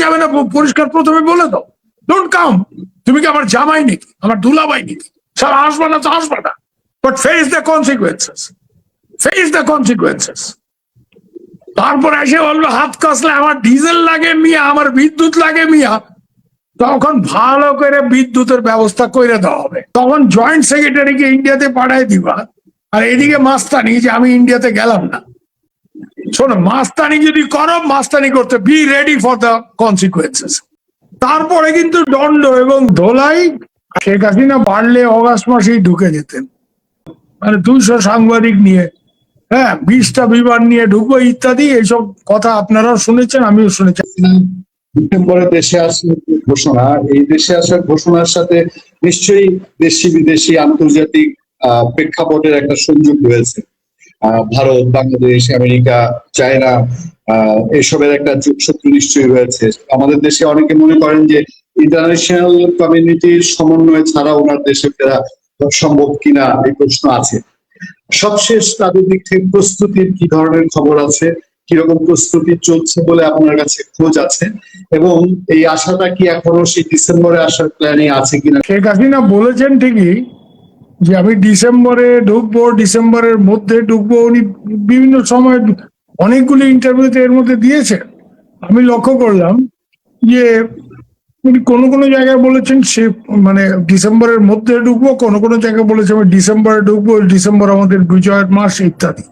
যাবে না পরিষ্কার প্রথমে বলে দাও, ডোন্ট কাম। তুমি কি আমার জামাই নাকি, আমার দুলাভাই নাকি? স্যার আসবে না তো আসবে না, but face the consequences, face the consequences. তারপর এসে বললো হাত কষলে আমার ডিজেল লাগে মিয়া, আমার বিদ্যুৎ লাগে মিয়া। তখন ভালো করে বিদ্যুতের ব্যবস্থা করে দেওয়া হবে, তখন জয়েন্ট সেক্রেটারিকে ইন্ডিয়াতে পাঠায় দিবা, আর এদিকে মাস্তানি যে আমি ইন্ডিয়াতে গেলাম না। শোনো, মাস্তানি যদি করো, মাস্তানি করতে be ready for the consequences. তারপরে কিন্তু দণ্ড এবং ধোলাই। শেখ হাসিনা পারলে অগাস্ট মাসেই ঢুকে যেতেন, মানে 200 সাংবাদিক নিয়ে, হ্যাঁ 20টা বিমান নিয়ে ঢুকবো ইত্যাদি, এইসব কথা আপনারাও শুনেছেন, আমিও শুনেছি। ডিসেম্বরে দেশে আসার ঘোষণা, এই দেশে আসার ঘোষণার সাথে নিশ্চয়ই দেশি বিদেশি আন্তর্জাতিক প্রেক্ষাপটের একটা সংযোগ রয়েছে। ভারত, বাংলাদেশ, আমেরিকা, চায়না, এসবের একটা যোগসূত্র নিশ্চয়ই রয়েছে। আমাদের দেশে অনেকে মনে করেন যে ইন্টারন্যাশনাল কমিউনিটির সমন্বয় ছাড়া ওনার দেশে ফেরা সম্ভব কিনা এই প্রশ্ন আছে। সবশেষ তাদের দিক থেকে প্রস্তুতির কি ধরনের খবর আছে, কিরকম প্রস্তুতি চলছে বলে আপনার কাছে খোঁজ আছে, এবং এই আশাটা কি এখনো সেই ডিসেম্বরে আসার প্ল্যানে আছে কিনা? শেখ হাসিনা বলেছেন ঠিকই যে আমি ডিসেম্বরে ঢুকবো, ডিসেম্বরের মধ্যে ঢুকবো। উনি বিভিন্ন সময় অনেকগুলি ইন্টারভিউতে এর মধ্যে দিয়েছেন। আমি লক্ষ্য করলাম যে উনি কোনো জায়গায় বলেছেন সে মানে ডিসেম্বরের মধ্যে ঢুকবো, কোনো জায়গায় বলেছে আমি ডিসেম্বরে ঢুকবো, ডিসেম্বর আমাদের বিজয়ের মাস ইত্যাদি।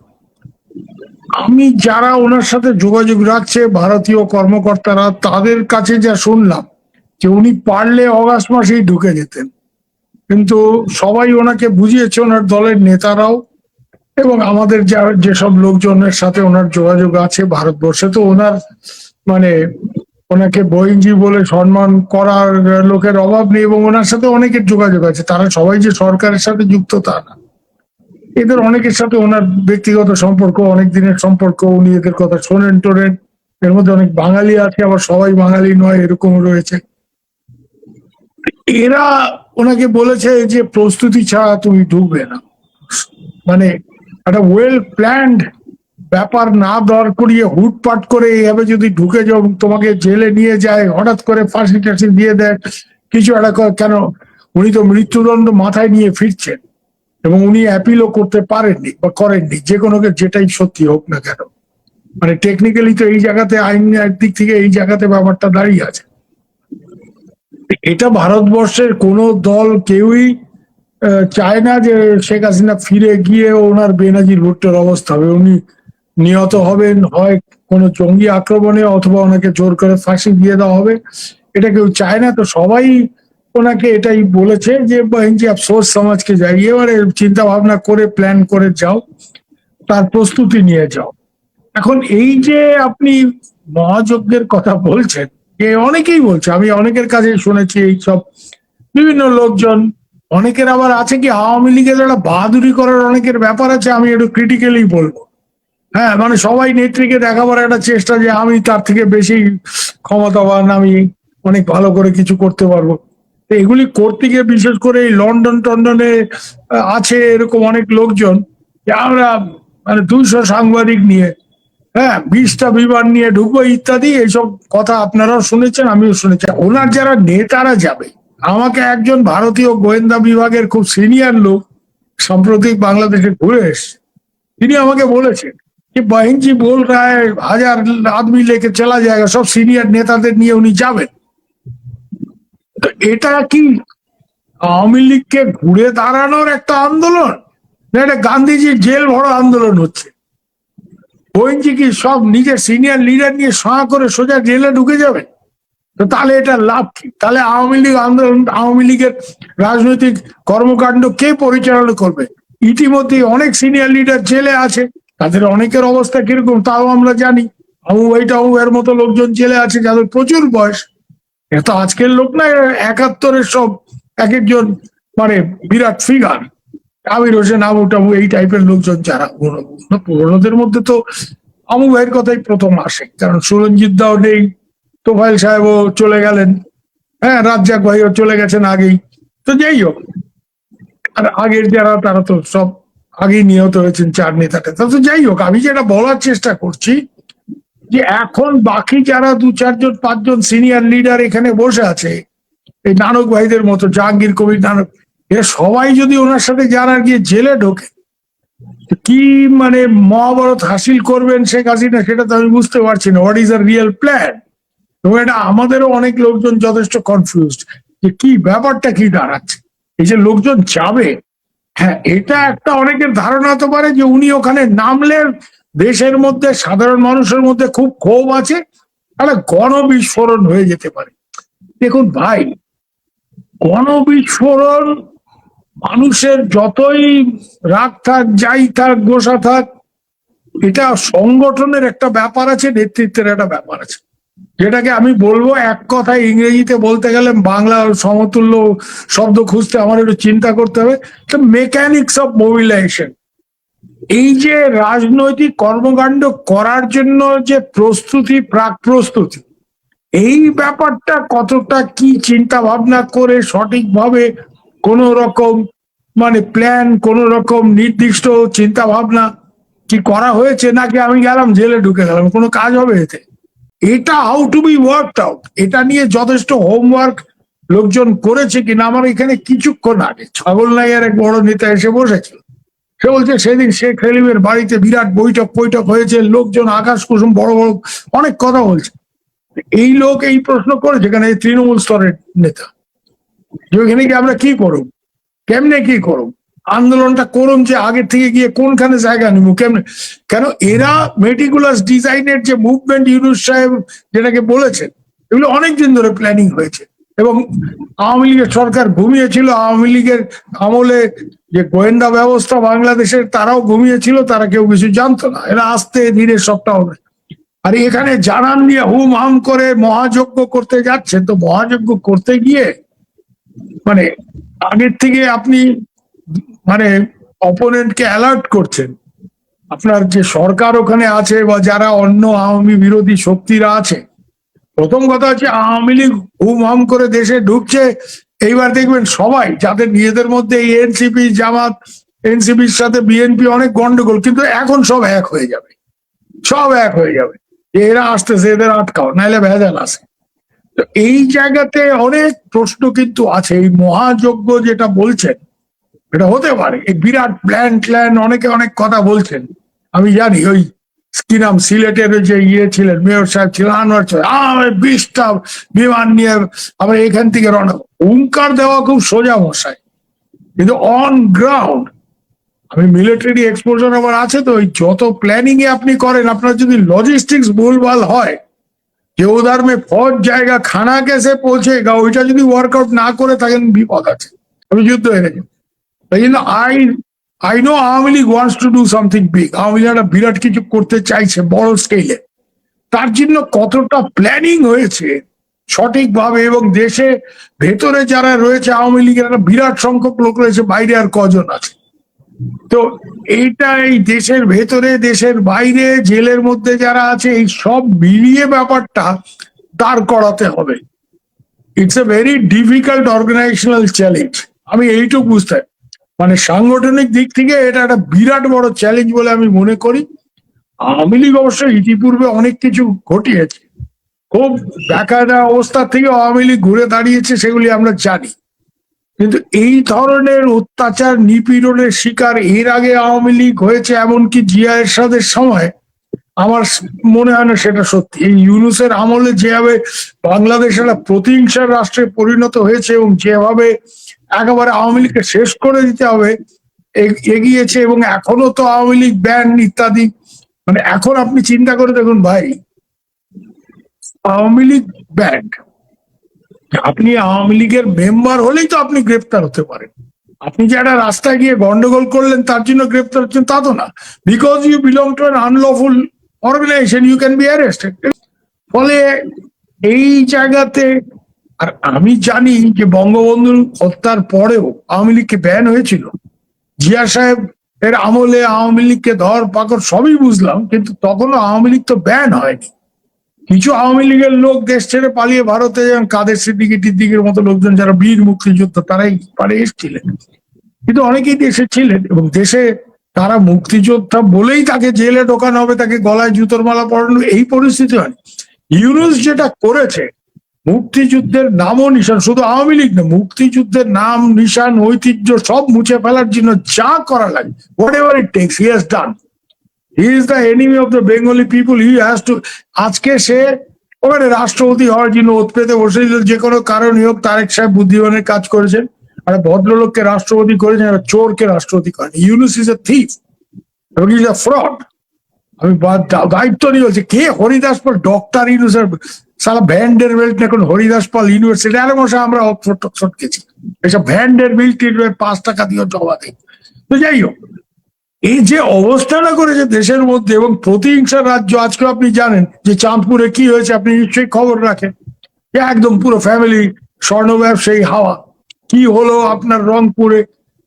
আমি যারা ওনার সাথে যোগাযোগ রাখছে ভারতীয় কর্মকর্তারা, তাদের কাছে যা শুনলাম যে উনি পারলে অগাস্ট মাসেই ঢুকে যেতেন, কিন্তু সবাই ওনাকে বুঝিয়েছে, ওনার দলের নেতারাও এবং আমাদের যেসব লোকজনের সাথে ওনার যোগাযোগ আছে ভারতবর্ষে, তো ওনার মানে ওনাকে বহিঞ্জি বলে সম্মান করার লোকের অভাব নেই, এবং ওনার সাথে অনেকের যোগাযোগ আছে। তারা সবাই যে সরকারের সাথে যুক্ত তা না, এদের অনেকের সাথে ওনার ব্যক্তিগত সম্পর্ক, অনেক দিনের সম্পর্ক, উনি এদের কথা শোনেন টোনেন। এর মধ্যে অনেক বাঙালি আছে, আবার সবাই বাঙালি নয়, এরকম রয়েছে। এরা ওনাকে বলেছে যে প্রস্তুতি ছাড়া তুমি ঢুকবে না, মানে একটা ওয়েল প্ল্যান্ড ব্যাপার না দর করিয়ে হুটপাট করে এইভাবে যদি ঢুকে যাও, তোমাকে জেলে নিয়ে যায়, হঠাৎ করে ফাঁসি টাসি দিয়ে দেয় কিছু একটা। কেন, উনি তো মৃত্যুদণ্ড মাথায় নিয়ে ফিরছেন এবং উনি অ্যাপিলও করতে পারেননি বা করেননি, যে কোনো যেটাই সত্যি হোক না কেন। মানে টেকনিক্যালি তো এই জায়গাতে আইনের দিক থেকে এই জায়গাতে ব্যাপারটা দাঁড়িয়ে আছে। এটা ভারতবর্ষের কোনো দল কেউই চায় না যে শেখ হাসিনা ফিরে গিয়ে ওনার বেনাজির ভুট্টোর অবস্থা হবে, উনি নিহত হবেন হয় কোনো জঙ্গি আক্রমণে, অথবা ওনাকে জোর করে ফাঁসি দিয়ে দেওয়া হবে। এটা কেউ চায় না। তো সবাই ওনাকে এটাই বলেছে যে বাহিনী আফসোস সমাজকে জাগিয়ে, এবারে চিন্তা ভাবনা করে প্ল্যান করে যাও, তার প্রস্তুতি নিয়ে যাও। এখন এই যে আপনি মহাযজ্ঞের কথা বলছেন, যে অনেকেই বলছে, আমি অনেকের কাছে শুনেছি এইসব বিভিন্ন লোকজন। অনেকের আবার আছে কি আওয়ামী লীগের একটা বাহাদুরি করার অনেকের ব্যাপার আছে, আমি একটু ক্রিটিক্যালি বলবো। হ্যাঁ, মানে সবাই নেত্রীকে দেখাবার একটা চেষ্টা যে আমি তার থেকে বেশি ক্ষমতাবান, আমি অনেক ভালো করে কিছু করতে পারবো। এগুলি করতে গিয়ে বিশেষ করে এই লন্ডন টন্ডনে আছে এরকম অনেক লোকজন, যে আমরা মানে 200 সাংবাদিক নিয়ে, হ্যাঁ 20টা বিমান নিয়ে ঢুকবো ইত্যাদি, এইসব কথা আপনারাও শুনেছেন, আমিও শুনেছি। ওনার যারা নেতারা যাবে, আমাকে একজন ভারতীয় গোয়েন্দা বিভাগের খুব সিনিয়র লোক সাম্প্রতিক বাংলাদেশে ঘুরে এসছে, তিনি আমাকে বলেছেন कि बहन जी बोल रहा है 1000 आदमी लेके चला जाएगा, सब সিনিয়র নেতাদের নিয়ে উনি যাবেন। তো এটা কি আওয়ামী লীগকে ঘুরে দাঁড়ানোর একটা আন্দোলন, না এটা গান্ধীজির জেল ভরা আন্দোলন হচ্ছে? বহিনজি কি সব নিজের সিনিয়র লিডার নিয়ে করে সোজা জেলে ঢুকে যাবে? তো তাহলে এটা লাভ কি? তাহলে আওয়ামী লীগ আন্দোলন, আওয়ামী লীগের রাজনৈতিক কর্মকাণ্ড কে পরিচালনা করবে? ইতিমধ্যে অনেক সিনিয়র লিডার জেলে আছে, তাদের অনেকের অবস্থা কিরকম তাও আমরা জানি। আবু এর মতো লোকজন জেলে আছে যাদের প্রচুর বয়স। এত আজকের লোক না, 71-এর সব এক একজন মানে বিরাট ফিগার। আমির হোসেন, আবু টাবু, এই টাইপের লোকজন যারা পুরোনোদের মধ্যে তো আমু ভাইয়ের কথাই প্রথম আসে, কারণ সুরঞ্জিত দাও নেই, তোফাইল সাহেবও চলে গেলেন, হ্যাঁ রাজ্জাক ভাইও চলে গেছেন আগেই। তো যাই হোক, আর আগের যারা তারা তো সব আগেই নিহত হয়েছেন, 4 নেতাটা। তো যাই হোক, আমি যেটা বলার চেষ্টা করছি যে এখন বাকি যারা 2-4-5 জন সিনিয়র লিডার এখানে বসে আছে, এই নানক ভাইদের মতো, জাহাঙ্গীর কবির নানক, এরা সবাই যদি ওনার সাথে যারা গিয়ে জেলে ঢোকে, তো কি মানে মহাভারত হাসিল করবেন শেখ হাসিনা, সেটা তো আমি বুঝতে পারছি না। What is a real plan? এবং এটা আমাদেরও অনেক লোকজন যথেষ্ট কনফিউজড যে কি ব্যাপারটা কি দাঁড়াচ্ছে। এই যে লোকজন যাবে, হ্যাঁ, এটা একটা অনেকের ধারণা হতে পারে যে উনি ওখানে নামলে দেশের মধ্যে সাধারণ মানুষের মধ্যে খুব ক্ষোভ আছে, একটা গণবিস্ফোরণ হয়ে যেতে পারে। দেখুন ভাই, গণবিস্ফোরণ, মানুষের যতই রাগ থাক, যাই থাক, গোসা থাক, এটা সংগঠনের একটা ব্যাপার আছে, নেতৃত্বের একটা ব্যাপার আছে, যেটাকে আমি বলবো এক কথায় ইংরেজিতে বলতে গেলে, বাংলা সমতুল্য শব্দ খুঁজতে আমার একটু চিন্তা করতে হবে, মেকানিক্স অফ মোবিলাইজেশন। এই যে রাজনৈতিক কর্মকাণ্ড করার জন্য যে প্রস্তুতি, প্রাক প্রস্তুতি, এই ব্যাপারটা কতটা কি চিন্তা ভাবনা করে সঠিকভাবে কোন রকম মানে প্ল্যান, কোন রকম নির্দিষ্ট চিন্তা ভাবনা কি করা হয়েছে, নাকি আমি গেলাম জেলে ঢুকে গেলাম, কোনো কাজ হবে এতে? এটা how to be worked out, এটা নিয়ে যথেষ্ট হোমওয়ার্ক লোকজন করেছে কিনা। আমার এখানে কিছুক্ষণ আগে ছাগল নাইয়ার এক বড় নেতা এসে বসেছিল, সে বলছে সেদিন শেখ সেলিমের বাড়িতে বিরাট বৈঠক হয়েছে, লোকজন আকাশ কুসুম বড় বড় অনেক কথা বলছে। এই লোক এই প্রশ্ন করেছে, এখানে তৃণমূল স্তরের নেতা, যে ওখানে কি আমরা কি করব, কেমনে কি করব, আন্দোলনটা করুন, যে আগের থেকে গিয়ে কোনখানে জায়গা নিব, কেমনে, কেন এরা মেটিকুলাস ডিজাইনের যে মুভমেন্ট ইউনূস সাহেব যেটাকে বলেছেন, এগুলো অনেকদিন ধরে প্ল্যানিং হয়েছে। এবং আওয়ামী লীগের সরকার ঘুমিয়েছিল, আওয়ামী লীগের আমলে যে গোয়েন্দা ব্যবস্থা বাংলাদেশের, তারাও ঘুমিয়েছিল, তারা কেউ কিছু জানতো না, এরা আস্তে ধীরে সবটা হবে। আর এখানে জানান দিয়ে হুম হাম করে মহাযজ্ঞ করতে যাচ্ছে, তো মহাযজ্ঞ করতে গিয়ে মানে আগের থেকে আপনি মানে অপোনেন্টকে অ্যালার্ট করছেন। আপনার যে সরকার ওখানে আছে বা যারা অন্য আওয়ামী বিরোধী শক্তিরা আছে, প্রথম কথা হচ্ছে আওয়ামী লীগ হুম হাম করে দেশে ঢুকছে। এইবার দেখবেন সবাই, যাদের নিজেদের মধ্যে এনসিপি, জামাত, এনসিপির সাথে বিএনপি অনেক গন্ডগোল, কিন্তু এখন সব এক হয়ে যাবে, সব এক হয়ে যাবে, এরা আসতেছে, এদের আটকাও, নাইলে ভেজাল আছে। তো এই জায়গাতে অনেক প্রশ্ন কিন্তু আছে। এই মহাযজ্ঞ যেটা বলছেন, এটা হতে পারে এই বিরাট প্ল্যান, অনেকে অনেক কথা বলছেন, আমি জানি। ওই কি নাম, সিলেটের যে ছিলেন, মেয়র সাহেব ছিলেন, আনোয়ার সাহেব, 20টা বিমান নিয়ে আমরা এখান থেকে রওনা। হুঙ্কার দেওয়া খুব সোজা মশাই, কিন্তু অন গ্রাউন্ড, আমি মিলিটারি এক্সপোজার আমার আছে, তো ওই যত প্ল্যানিং এ আপনি করেন, আপনার যদি লজিস্টিক্স ভুলভাল হয়, যে উদার মে ফৌজ জায়গা খানা কেসে পৌঁছেগা, ওইটা যদি ওয়ার্কআউট না করে থাকেন, বিপদ আছে। আমি যুদ্ধ হেরেছি, তাই জন্য I know Awami League wants to do something big. Awami League একটা বিরাট কিছু করতে চাইছে বড় স্কেলে, তার জন্য কতটা প্ল্যানিং হয়েছে সঠিকভাবে, এবং দেশে ভেতরে যারা রয়েছে আওয়ামী লীগের একটা বিরাট সংখ্যক লোক রয়েছে, বাইরে আর কজন আছে। তো এইটা এই দেশের ভেতরে, দেশের বাইরে, জেলের মধ্যে যারা আছে, এই সব মিলিয়ে ব্যাপারটা দাঁড় করাতে হবে। It's a very difficult organisational challenge. আমি এইটুকু বুঝতে, মানে সাংগঠনিক দিক থেকে এটা একটা বিরাট বড় চ্যালেঞ্জ বলে আমি মনে করি। আওয়ামী লীগ অবশ্য ইতিপূর্বে অনেক কিছু ঘটিয়েছে, খুব বেকায়দা অবস্থা থেকে আওয়ামী লীগ ঘুরে দাঁড়িয়েছে, সেগুলি আমরা জানি। কিন্তু এই ধরনের অত্যাচার, নিপীড়নের শিকার এর আগে আওয়ামী লীগ হয়েছে, এমনকি জিয়া এরশাদের সময়, আমার মনে হয় না সেটা সত্যি। এই ইউনূসের আমলে যেভাবে বাংলাদেশ একটা প্রতিহিংসার রাষ্ট্রে পরিণত হয়েছে, এবং যেভাবে একেবারে আওয়ামী লীগকে শেষ করে দিতে হবে এগিয়েছে, এবং এখনো তো আওয়ামী লীগ ব্যান ইত্যাদি, মানে এখন আপনি চিন্তা করে দেখুন ভাই, আওয়ামী লীগ ব্যান, আপনি আওয়ামী লীগের মেম্বার হলেই তো আপনি গ্রেপ্তার হতে পারেন। আপনি যে একটা রাস্তায় গিয়ে গন্ডগোল করলেন তার জন্য গ্রেপ্তার হচ্ছেন তা তো না। Because you belong to an unlawful organisation, you can be arrested. ফলে এই জায়গাতে, আর আমি জানি যে বঙ্গবন্ধুর হত্যার পরেও আওয়ামী লীগকে ব্যান হয়েছিল। জিয়া সাহেব এর আমলে আওয়ামী লীগকে ধর পাকড় সবই বুঝলাম, কিন্তু তখনও আওয়ামী লীগ তো ব্যান হয়নি। কিছু আওয়ামী লীগের লোক দেশ ছেড়ে পালিয়ে ভারতে, যেমন কাদের সিদ্দিকী টিদ্দিকির মতো লোকজন, যারা বীর মুক্তিযোদ্ধা, তারাই পারে এসেছিলেন, কিন্তু অনেকেই দেশে ছিলেন এবং দেশে তারা মুক্তিযোদ্ধা বলেই তাকে জেলে ঢোকানো হবে, তাকে গলায় জুতোর মালা পরানো, এই পরিস্থিতি হয়। ইউনূস যেটা করেছে, মুক্তিযুদ্ধের নামও নিশান, শুধু আওয়ামী লীগ না, মুক্তিযুদ্ধের নাম নিশান ঐতিহ্য সব মুছে ফেলার জন্য যা করা লাগে, whatever it takes, he has done. He is the enemy of the Bengali people, he has to. আজকে সে ওখানে রাষ্ট্রপতি হওয়ার জন্য ওত পেতে বসে, যে কোনো কারণই হোক, তারেক সাহেব বুদ্ধিমানের কাজ করেছেন, আর ভদ্রলোককে রাষ্ট্রপতি করেছেন, আর চোরকে রাষ্ট্রপতি করেন। ইউনূস ইজ এ থিফ এবং ইজ এ ফ্রড। আমি দায়িত্ব নিয়ে বলছি, কে হরিদাস পাল, ডক্টর ইউনূসের সালা ভ্যান্ডের বেল্ট এখন হরিদাস পাল ইউনিভার্সিটি, আরে মশা আমরা অক্সফোর্ড টক্সফোর্ড গেছি, এসব ভ্যান্ডের বেল্ট 5 টাকা দিয়ে জমা দেয়। তো যাই হোক, এই যে অবস্থাটা করেছে দেশের মধ্যে, এবং প্রতিহিংসার রাজ্য। আজকে আপনি জানেন যে চাঁদপুরে কি হয়েছে, আপনি নিশ্চয়ই খবর রাখেন, একদম পুরো ফ্যামিলি স্বর্ণ ব্যবসায়ী হাওয়া। কি হলো আপনার রংপুরে?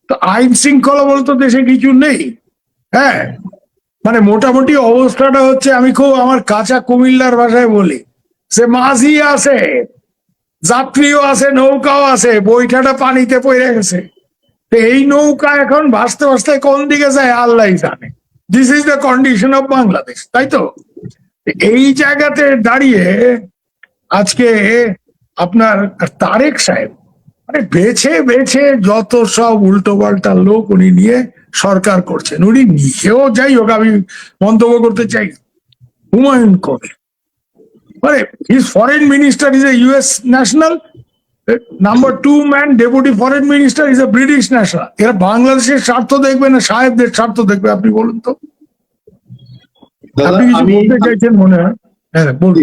তো আইন শৃঙ্খলা বলতো দেশে কিছু নেই। হ্যাঁ, মানে মোটামুটি অবস্থাটা হচ্ছে, আমি খুব আমার কাঁচা কুমিল্লার ভাষায় বলি, সে মাঝি আছে, যাত্রীও আছে, নৌকাও আছে, বৈঠাটা পানিতে পড়ে গেছে। তো এই নৌকা এখন ভাসতে ভাসতে কোন দিকে যায় আল্লাহ জানে। This is the condition of Bangladesh, তাই তো? এই জায়গাতে দাঁড়িয়ে আজকে আপনার তারেক সাহেব মানে বেছে বেছে যত সব উল্টো পাল্টা লোক উনি নিয়ে সরকার করছেন। উনি নিজেও, যাই হোক আমি মন্তব্য করতে চাই, হুমায়ুন কবির মানে his foreign minister is a US national, number 2 man deputy foreign minister is a British national. এরা বাংলাদেশের স্বার্থ দেখবে না সাহেবদের স্বার্থ দেখবে? আপনি বলুন তো, আপনি কিছু বলতে চাইছেন মনে হয়? হ্যাঁ বলুন।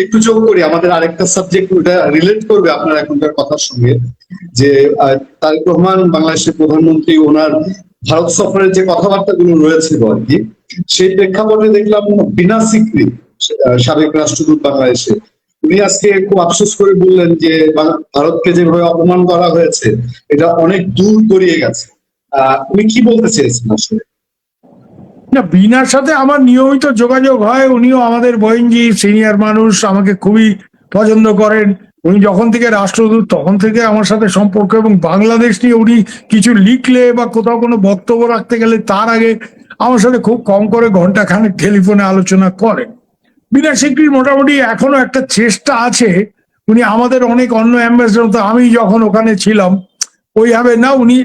একটু যোগ করি, আমাদের আরেকটা সাবজেক্ট ওটা রিলেট করবে আপনার এখনকার কথার সঙ্গে, যে তারেক রহমান বাংলাদেশের প্রধানমন্ত্রী, ওনার ভারত সফরের যে কথাবার্তাগুলো রয়েছে আর কি, সেই প্রেক্ষাপটে দেখলাম বিনা স্বীকৃতি সাবেক রাষ্ট্রদূত বাংলাদেশে, উনি আজকে খুব আফসোস করে বললেন যে ভারতকে যেভাবে অপমান করা হয়েছে এটা অনেক দূর গড়িয়ে গেছে। উনি কি বলতে চেয়েছেন আসলে? না, বিনার সাথে আমার নিয়মিত যোগাযোগ হয়, উনিও আমাদের বইনজি সিনিয়র মানুষ, আমাকে খুবই পছন্দ করেন। উনি যখন থেকে রাষ্ট্রদূত তখন থেকে আমার সাথে সম্পর্ক, এবং বাংলাদেশ নিয়ে উনি কিছু লিখলে বা কোথাও কোনো বক্তব্য রাখতে গেলে তার আগে আমার সাথে খুব কম করে ঘন্টা খানেক টেলিফোনে আলোচনা করেন। বিনা স্বীকৃতির মোটামুটি এখনো একটা চেষ্টা আছে। উনি আমাদের অনেক অন্য অ্যাম্বাসেডর, তো আমি যখন ওখানে ছিলাম ওইভাবে না, উনি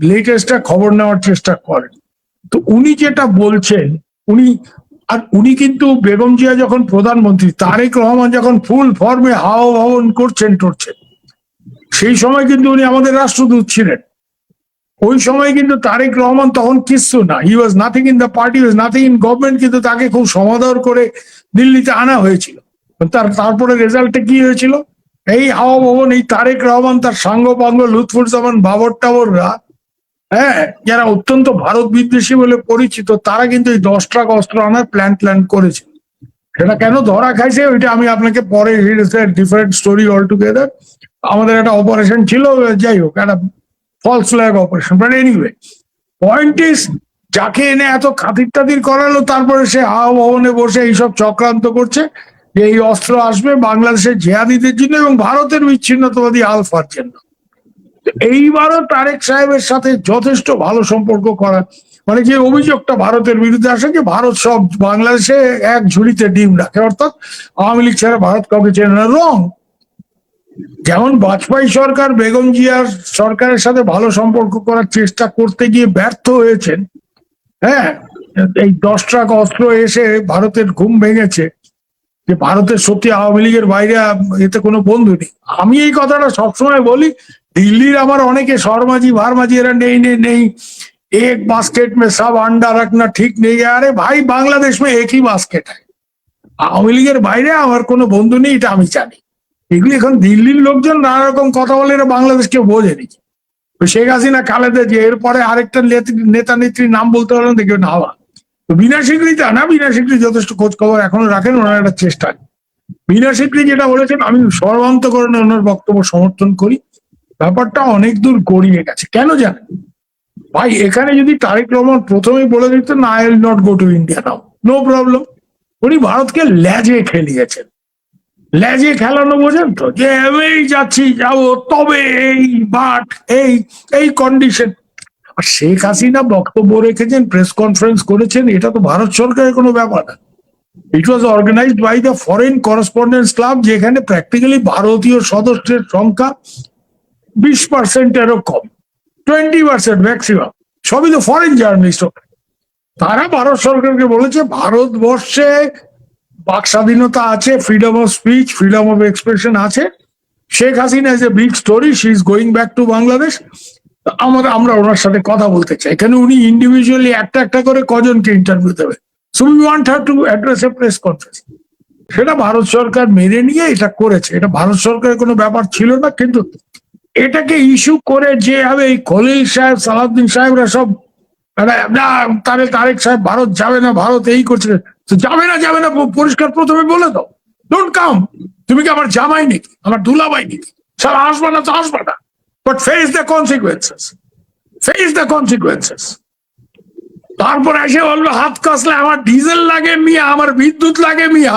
লেটেস্টটা খবর নেওয়ার চেষ্টা করেন। তো উনি যেটা বলছেন, উনি কিন্তু বেগম জিয়া যখন প্রধানমন্ত্রী, তারেক রহমান যখন ফুল ফর্মে হাওয়া ভবন করছেন সেই সময় কিন্তু উনি আমাদের রাষ্ট্রদূত ছিলেন। ওই সময় কিন্তু তারেক রহমান তখন কিচ্ছু না, he was nothing in the party, was nothing in government, কিন্তু তাকে খুব সমাদর করে দিল্লিতে আনা হয়েছিল। তারপরে রেজাল্টে কি হয়েছিল? এই হাওয়া ভবন, এই তারেক রহমান, তার সাঙ্গপাঙ্গ লুৎফুজ্জামান বাবর টাবররা, হ্যাঁ, যারা অত্যন্ত ভারত বিদ্বেষী বলে পরিচিত, তারা কিন্তু এই 10 ট্রাক অস্ত্র আনার প্ল্যান করেছে। সেটা কেন ধরা খাইছে ওইটা আমি আপনাকে পরে, ডিফারেন্ট স্টোরি অল টুগেদার। আমাদের একটা অপারেশন ছিল, যাই হোক, একটা false flag operation, but anyway point is, যাকে এনে এত খাতির টাতির করালো, তারপরে সে হাওয়া ভবনে বসে এইসব চক্রান্ত করছে যে এই অস্ত্র আসবে বাংলাদেশের জেহাদিদের জন্য এবং ভারতের বিচ্ছিন্নতাবাদী আলফার জন্য। এইবারও তারেক সাহেবের সাথে যথেষ্ট ভালো সম্পর্ক করা, মানে যে অভিযোগটা ভারতের বিরুদ্ধে আসে যে ভারত সব বাংলাদেশে এক ঝুড়িতে ডিম রাখে, অর্থাৎ আওয়ামী লীগ ছাড়া ভারত কাউকে চেনে না, রং। যেমন বাজপেয়ী সরকার বেগম জিয়ার সরকারের সাথে ভালো সম্পর্ক করার চেষ্টা করতে গিয়ে ব্যর্থ হয়েছেন, হ্যাঁ, এই 10 ট্রাক অস্ত্র এসে ভারতের ঘুম ভেঙেছে যে ভারতের সত্যি আওয়ামী লীগের বাইরে এতে কোনো বন্ধু নেই। আমি এই কথাটা সবসময় বলি, দিল্লির আমার অনেকে শর্মাজি ভারমাজি এরা নেই एक बास्केट में सब अंडा रखना ठीक नहीं है। আরে ভাই, বাংলাদেশ में एक ही बास्केट है। আওয়ামী লীগের বাইরে আমার কোনো বন্ধু নেই, এটা আমি জানি। এগুলি এখন দিল্লির লোকজন নানা রকম কথা বলে, এরা বাংলাদেশকে বোঝেনি। শেখ হাসিনা, খালেদা জিয়া, এরপরে আরেকটা নেতা নেত্রীর নাম বলতে পারলেন, দেখবেন হাওয়া। বিনা স্বীকৃতি না, বিনা স্বীকৃতি যথেষ্ট খোঁজ খবর এখনো রাখেন, ওনার একটা চেষ্টা। বিনা স্বীকৃতি যেটা বলেছেন, আমি সর্বান্তকরণে ওনার বক্তব্য সমর্থন করি। ব্যাপারটা অনেক দূর গড়িয়ে গেছে। কেন জানেন ভাই, এখানে যদি তারেক রহমান প্রথমেই বলে দিত না, I will not go to India now, no problem, উনি ভারতকে ল্যাজে খেলিয়েছেন। ল্যাজে খেলানো বোঝেন তো, যে এই যাচ্ছি যাবো, তবে এই বাট এই কন্ডিশন। আর শেখ হাসিনা বক্তব্য রেখেছেন, প্রেস কনফারেন্স করেছেন, এটা তো ভারত সরকারের কোনো ব্যাপার না। It was organised by the foreign correspondence club, যেখানে প্র্যাকটিক্যালি ভারতীয় সদস্যের সংখ্যা 20%-এরও কম, 20% ম্যাক্সিমাম, সবই তো ফরেন জার্নালিস্ট। তারা ভারত সরকারকে বলেছে ভারতবর্ষে বাক স্বাধীনতা আছে, freedom of speech, freedom of expression আছে। Sheikh Hasina is a big story, she is going back to Bangladesh. আমরা ওনার সাথে কথা বলতে চাই। এখানে উনি ইন্ডিভিজুয়ালি একটা একটা করে কজনকে ইন্টারভিউ দেবে। So we want her to address A press conference. সেটা ভারত সরকার মেনে নিয়ে এটা করেছে। এটা ভারত সরকারের কোনো ব্যাপার ছিল না, কিন্তু এটাকে ইস্যু করে যে হবে এই খলিল সাহেব, সালাউদ্দিন সাহেবরা সব না, তারেক সাহেব ভারত যাবে না, ভারত এই করছে, তো যাবে না পরিষ্কার প্রথমে বলে দাও, ডোন্ট কাম। তুমি কি আমার জামাই নাকি, আমার দুলাভাই নাকি? স্যার আসবে না তো আসবে না, but face the consequences, face the consequences. তারপর এসে বললো হাত কষলে আমার ডিজেল লাগে মিয়া, আমার বিদ্যুৎ লাগে মিয়া,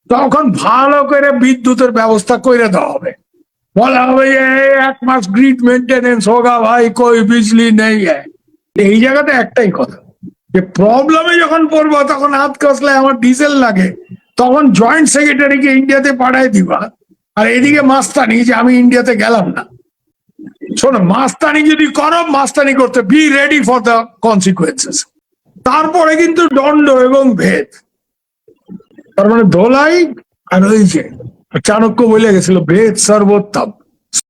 তখন ভালো করে বিদ্যুতের ব্যবস্থা করে দেওয়া হবে। বলা হবে এক মাস গ্রিড মেনটেনেন্স হোগা ভাই, কই বিজলি নেই। এই জায়গাতে একটাই কথা, যে প্রবলেমে যখন পড়বো তখন হাত কষলে আমার ডিজেল লাগে, তখন জয়েন্ট সেক্রেটারিকে ইন্ডিয়াতে পাঠাই দিবা, আর এদিকে মাস্তানি যে আমি ইন্ডিয়াতে গেলাম না। শোনো, মাস্তানি যদি করো, মাস্তানি করতে be ready for the consequences. তারপরে কিন্তু দণ্ড এবং ভেদ। তার মানে ধোলাই আর ওই যে চাণক্য বলে গেছিল ভেদ সর্বোত্তম।